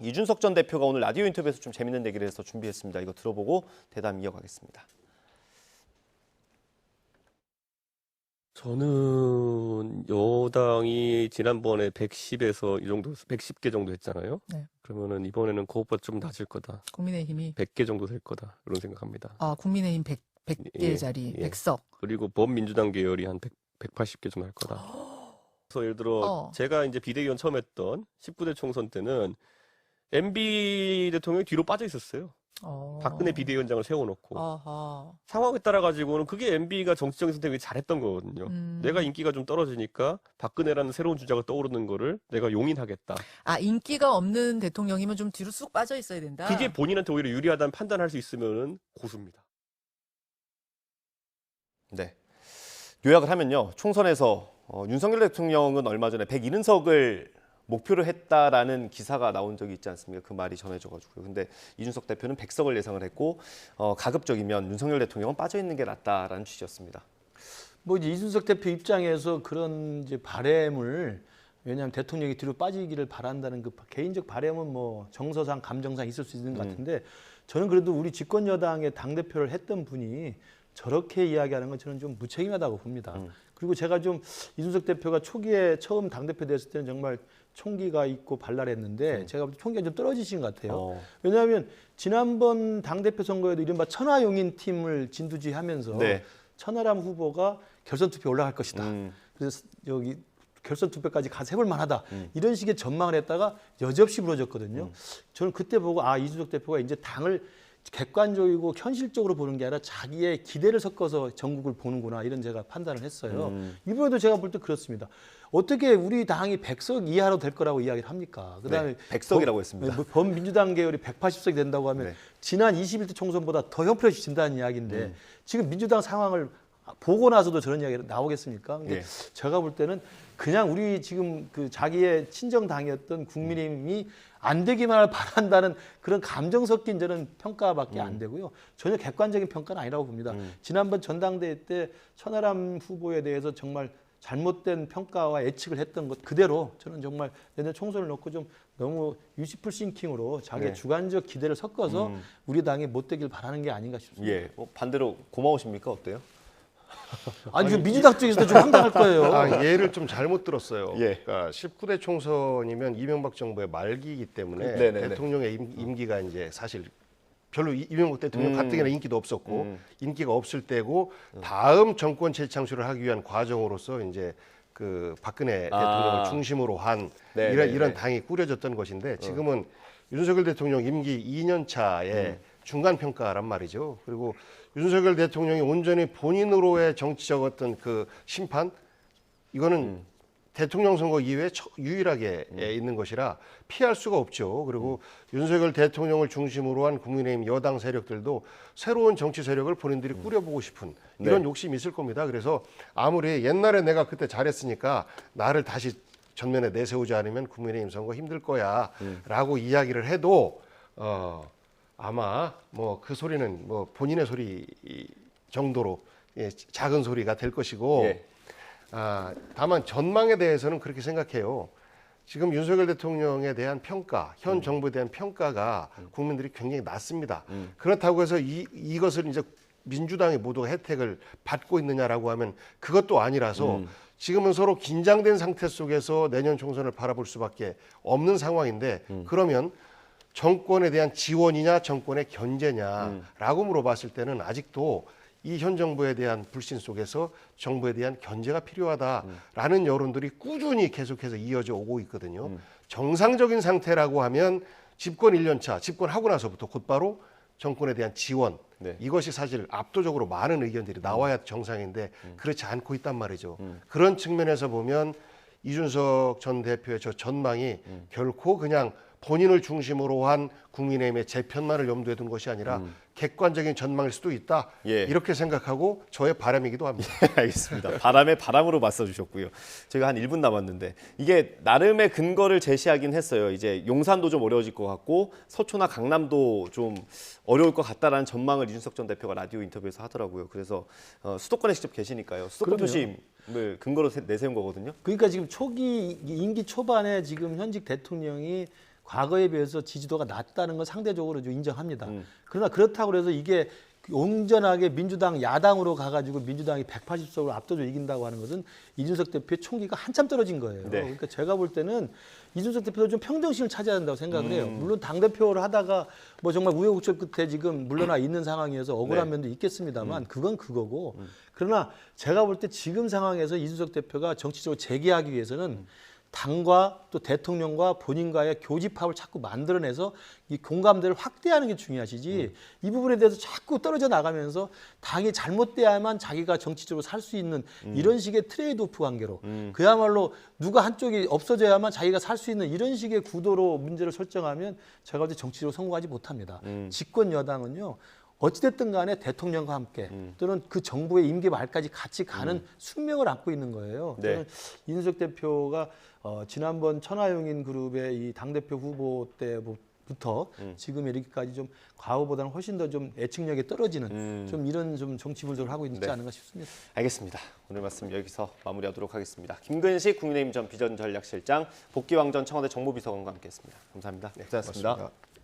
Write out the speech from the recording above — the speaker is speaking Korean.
이준석 전 대표가 오늘 라디오 인터뷰에서 좀 재밌는 얘기를 해서 준비했습니다. 이거 들어보고 대담 이어가겠습니다. 저는 여당이 지난번에 110에서 이 정도, 110개 정도 했잖아요. 네. 그러면은 이번에는 그것보다 좀 낮을 거다. 국민의힘이 100개 정도 될 거다. 이런 생각합니다. 국민의힘 100개 자리, 예. 100석. 그리고 범민주당 계열이 한 180개 정도 할 거다. 그래서 예를 들어 제가 이제 비대위원 처음 했던 19대 총선 때는 MB 대통령이 뒤로 빠져 있었어요. 박근혜 비대위원장을 세워놓고 상황에 따라 가지고는 그게 MB가 정치적인 선택을 잘했던 거거든요. 내가 인기가 좀 떨어지니까 박근혜라는 새로운 주자가 떠오르는 거를 내가 용인하겠다. 인기가 없는 대통령이면 좀 뒤로 쑥 빠져 있어야 된다. 그게 본인한테 오히려 유리하다는 판단할 수 있으면 고수입니다. 네. 요약을 하면요. 총선에서 윤석열 대통령은 얼마 전에 170석을 목표로 했다라는 기사가 나온 적이 있지 않습니까? 그 말이 전해져가지고요. 근데 이준석 대표는 100석을 예상을 했고 가급적이면 윤석열 대통령은 빠져 있는 게 낫다라는 취지였습니다. 뭐 이제 이준석 대표 입장에서 그런 이제 바램을 왜냐하면 대통령이 뒤로 빠지기를 바란다는 그 개인적 바램은 뭐 정서상 감정상 있을 수 있는 것 같은데 저는 그래도 우리 집권 여당의 당 대표를 했던 분이 저렇게 이야기하는 건 저는 좀 무책임하다고 봅니다. 그리고 제가 좀 이준석 대표가 초기에 처음 당대표 됐을 때는 정말 총기가 있고 발랄했는데 제가 볼 때 총기가 좀 떨어지신 것 같아요. 왜냐하면 지난번 당대표 선거에도 이른바 천하용인 팀을 진두지휘하면서 네. 천하람 후보가 결선 투표에 올라갈 것이다. 그래서 여기 결선 투표까지 가서 해볼 만하다. 이런 식의 전망을 했다가 여지없이 무너졌거든요. 저는 그때 보고 이준석 대표가 이제 당을 객관적이고 현실적으로 보는 게 아니라 자기의 기대를 섞어서 전국을 보는구나 이런 제가 판단을 했어요. 이번에도 제가 볼 때 그렇습니다. 어떻게 우리 당이 100석 이하로 될 거라고 이야기를 합니까? 그다음에 100석이라고 했습니다. 범민주당 계열이 180석이 된다고 하면 지난 21대 총선보다 더 형편없어진다는 이야기인데 지금 민주당 상황을 보고 나서도 저런 이야기가 나오겠습니까? 근데 제가 볼 때는 그냥 우리 지금 그 자기의 친정 당이었던 국민의힘이 안 되기만을 바란다는 그런 감정 섞인 저는 평가밖에 안 되고요. 전혀 객관적인 평가는 아니라고 봅니다. 지난번 전당대회 때 천하람 후보에 대해서 정말 잘못된 평가와 예측을 했던 것 그대로 저는 정말 내년 총선을 놓고 좀 너무 유시풀 싱킹으로 자기의 주관적 기대를 섞어서 우리 당이 못 되길 바라는 게 아닌가 싶습니다. 예. 반대로 고마우십니까? 어때요? 아니, 민주당 쪽에서도 좀 황당할 거예요. 예를 좀 잘못 들었어요. 예. 그러니까 19대 총선이면 이명박 정부의 말기이기 때문에 네네네. 대통령의 임기가 이제 사실 별로 이명박 대통령 가뜩이나 인기도 없었고 인기가 없을 때고 다음 정권 재창출을 하기 위한 과정으로서 이제 그 박근혜 대통령을 중심으로 한 이런 당이 꾸려졌던 것인데 지금은 윤석열 대통령 임기 2년 차에 중간 평가란 말이죠. 그리고 윤석열 대통령이 온전히 본인으로의 정치적 어떤 그 심판 이거는 대통령 선거 이후에 유일하게 있는 것이라 피할 수가 없죠. 그리고 윤석열 대통령을 중심으로 한 국민의힘 여당 세력들도 새로운 정치 세력을 본인들이 꾸려보고 싶은 이런 욕심이 있을 겁니다. 그래서 아무리 옛날에 내가 그때 잘했으니까 나를 다시 전면에 내세우지 않으면 국민의힘 선거 힘들 거야 라고 이야기를 해도 아마 뭐 그 소리는 뭐 본인의 소리 정도로 작은 소리가 될 것이고 다만 전망에 대해서는 그렇게 생각해요. 지금 윤석열 대통령에 대한 평가, 현 정부에 대한 평가가 국민들이 굉장히 낮습니다. 그렇다고 해서 이것을 이제 민주당이 모두가 혜택을 받고 있느냐라고 하면 그것도 아니라서 지금은 서로 긴장된 상태 속에서 내년 총선을 바라볼 수밖에 없는 상황인데 그러면 정권에 대한 지원이냐 정권의 견제냐라고 물어봤을 때는 아직도 이 현 정부에 대한 불신 속에서 정부에 대한 견제가 필요하다라는 여론들이 꾸준히 계속해서 이어져 오고 있거든요. 정상적인 상태라고 하면 집권 1년 차, 집권하고 나서부터 곧바로 정권에 대한 지원 이것이 사실 압도적으로 많은 의견들이 나와야 정상인데 그렇지 않고 있단 말이죠. 그런 측면에서 보면 이준석 전 대표의 저 전망이 결코 그냥 본인을 중심으로 한 국민의힘의 재편만을 염두에 둔 것이 아니라 객관적인 전망일 수도 있다. 이렇게 생각하고 저의 바람이기도 합니다. 알겠습니다. 바람에 바람으로 맞서주셨고요. 저희가 한 1분 남았는데 이게 나름의 근거를 제시하긴 했어요. 이제 용산도 좀 어려워질 것 같고 서초나 강남도 좀 어려울 것 같다라는 전망을 이준석 전 대표가 라디오 인터뷰에서 하더라고요. 그래서 수도권에 직접 계시니까요. 수도권 표심을 근거로 내세운 거거든요. 그러니까 지금 초기 임기 초반에 지금 현직 대통령이 과거에 비해서 지지도가 낮다는 건 상대적으로 좀 인정합니다. 그러나 그렇다고 해서 이게 온전하게 민주당 야당으로 가가지고 민주당이 180석으로 압도적으로 이긴다고 하는 것은 이준석 대표의 총기가 한참 떨어진 거예요. 네. 그러니까 제가 볼 때는 이준석 대표도 좀 평정심을 찾아야 된다고 생각을 해요. 물론 당대표를 하다가 뭐 정말 우여곡절 끝에 지금 물러나 있는 상황이어서 억울한 네. 면도 있겠습니다만 그건 그거고 그러나 제가 볼 때 지금 상황에서 이준석 대표가 정치적으로 재기하기 위해서는 당과 또 대통령과 본인과의 교집합을 자꾸 만들어내서 이 공감대를 확대하는 게 중요하시지 이 부분에 대해서 자꾸 떨어져 나가면서 당이 잘못돼야만 자기가 정치적으로 살 수 있는 이런 식의 트레이드오프 관계로 그야말로 누가 한쪽이 없어져야만 자기가 살 수 있는 이런 식의 구도로 문제를 설정하면 제가 볼 때 정치적으로 성공하지 못합니다. 집권 여당은요. 어찌됐든 간에 대통령과 함께 또는 그 정부의 임기 말까지 같이 가는 숙명을 안고 있는 거예요. 네. 저는 이준석 대표가 지난번 천하용인 그룹의 이 당대표 후보 때부터 지금 이렇게까지 좀 과거보다는 훨씬 더 좀 예측력이 떨어지는 좀 이런 좀 정치 불도를 하고 있지 네. 않은가 싶습니다. 알겠습니다. 오늘 말씀 여기서 마무리하도록 하겠습니다. 김근식 국민의힘 전 비전전략실장, 복귀왕 전 청와대 정무비서관과 함께했습니다. 감사합니다. 네, 고생하셨습니다. 고맙습니다.